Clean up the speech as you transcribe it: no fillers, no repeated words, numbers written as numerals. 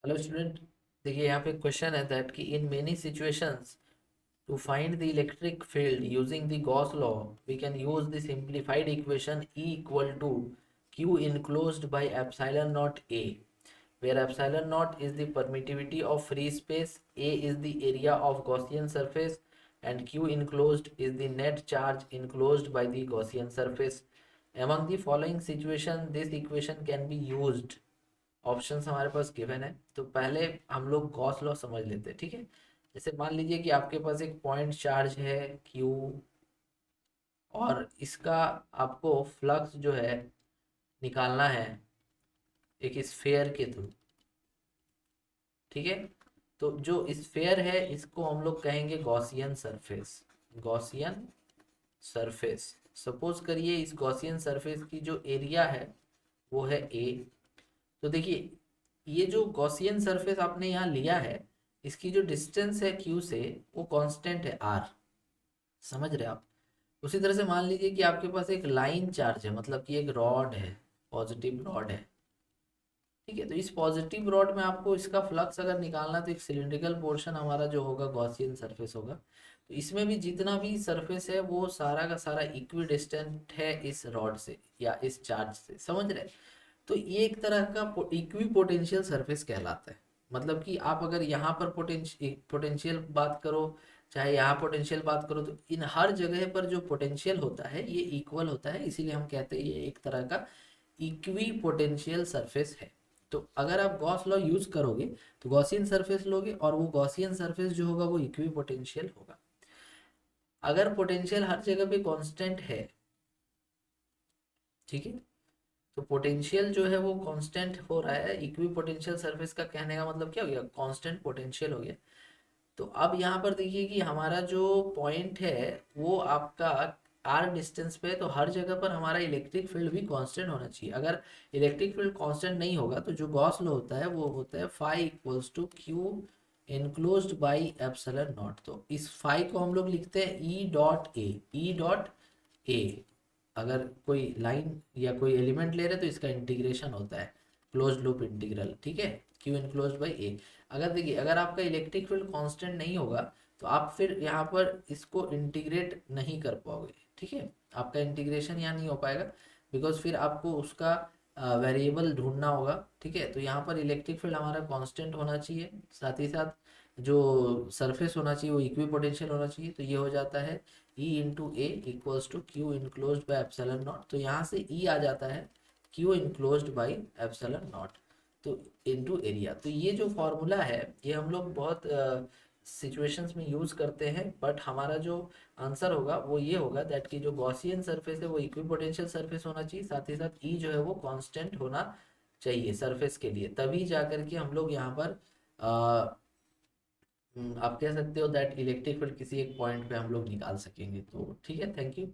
Hello student. देखिए यहाँ पे क्वेश्चन है दैट कि in many situations to find the electric field using the Gauss law we can use the simplified equation E equal to Q enclosed by epsilon naught A, where epsilon naught is the permittivity of free space, A is the area of Gaussian surface, and Q enclosed is the net charge enclosed by the Gaussian surface. Among the following situation, this equation can be used. Options हमारे पास given है, तो पहले हम लोग Gauss law समझ लेते हैं। ठीक है, जैसे मान लीजिए कि आपके पास एक पॉइंट चार्ज है क्यू, और इसका आपको फ्लक्स जो है निकालना है एक स्फेयर के थ्रू। ठीक है, तो जो स्फेयर है इसको हम लोग कहेंगे Gaussian surface. Gaussian surface, suppose करिए इस गॉसियन सरफेस की जो एरिया है वो है ए। तो देखिए ये जो गॉसियन सरफेस आपने यहाँ लिया है, इसकी जो डिस्टेंस है क्यू से वो कांस्टेंट है आर। समझ रहे आप? उसी तरह से मान लीजिए कि आपके पास एक लाइन चार्ज है, मतलब कि एक रॉड है, पॉजिटिव रॉड है। ठीक है, तो इस पॉजिटिव रॉड में आपको इसका फ्लक्स अगर निकालना है तो एक सिलिंड्रिकल पोर्शन हमारा जो होगा गॉसियन सरफेस होगा। तो इसमें भी जितना भी सरफेस है वो सारा का सारा इक्वी डिस्टेंट है इस रॉड से या इस चार्ज से। समझ रहे? तो ये एक तरह का इक्वी पोटेंशियल सरफेस कहलाता है। मतलब कि आप अगर यहाँ पर पोटेंशियल बात करो, चाहे यहाँ पोटेंशियल बात करो, तो इन हर जगह पर जो पोटेंशियल होता है ये इक्वल होता है, इसीलिए हम कहते हैं ये एक तरह का इक्वी पोटेंशियल सरफेस है। तो अगर आप गॉस लॉ यूज करोगे तो गॉसियन सरफेस लोगे, और वो गॉसियन सरफेस जो होगा वो इक्वी पोटेंशियल होगा। अगर पोटेंशियल हर जगह पे कांस्टेंट है, ठीक है, तो पोटेंशियल जो है वो कांस्टेंट हो रहा है, इक्वी पोटेंशियल सरफेस का कहने का मतलब क्या हो गया, कांस्टेंट पोटेंशियल हो गया। तो अब यहाँ पर देखिए कि हमारा जो पॉइंट है वो आपका आर डिस्टेंस पे है, तो हर जगह पर हमारा इलेक्ट्रिक फील्ड भी कांस्टेंट होना चाहिए। अगर इलेक्ट्रिक फील्ड कांस्टेंट नहीं होगा तो जो गॉस लॉ होता है वो होता है phi equals to Q enclosed by epsilon naught. तो इस फाई को हम लोग लिखते हैं E dot A. E dot A, अगर कोई लाइन या कोई एलिमेंट ले रहे तो इसका इंटीग्रेशन होता है, क्लोज लूप इंटीग्रल। ठीक है, क्यू इनक्लोज बाई ए। अगर देखिए अगर आपका इलेक्ट्रिक फील्ड कांस्टेंट नहीं होगा तो आप फिर यहाँ पर इसको इंटीग्रेट नहीं कर पाओगे। ठीक है, आपका इंटीग्रेशन यहाँ नहीं हो पाएगा, बिकॉज फिर आपको उसका वेरिएबल ढूंढना होगा। ठीक है, तो यहाँ पर इलेक्ट्रिक फील्ड हमारा कांस्टेंट होना चाहिए, साथ ही साथ जो सरफेस होना चाहिए वो इक्वी पोटेंशियल होना चाहिए। तो ये हो जाता है E into A equals to Q enclose by epsilon naught. तो यहाँ से E आ जाता है Q enclose by epsilon naught, तो इनटू एरिया। तो ये जो फॉर्मूला है ये हम लोग बहुत सिचुएशंस में यूज करते हैं, बट हमारा जो आंसर होगा वो ये होगा दैट कि जो गॉसियन सरफेस है वो इक्विपोटेंशियल सरफेस होना चाहिए, साथ ही साथ ई जो है वो कांस्टेंट होना चाहिए सरफेस के लिए, तभी जा करके हम लोग यहाँ पर आप कह सकते हो दैट इलेक्ट्रिक फील्ड किसी एक पॉइंट पे हम लोग निकाल सकेंगे। तो ठीक है, थैंक यू।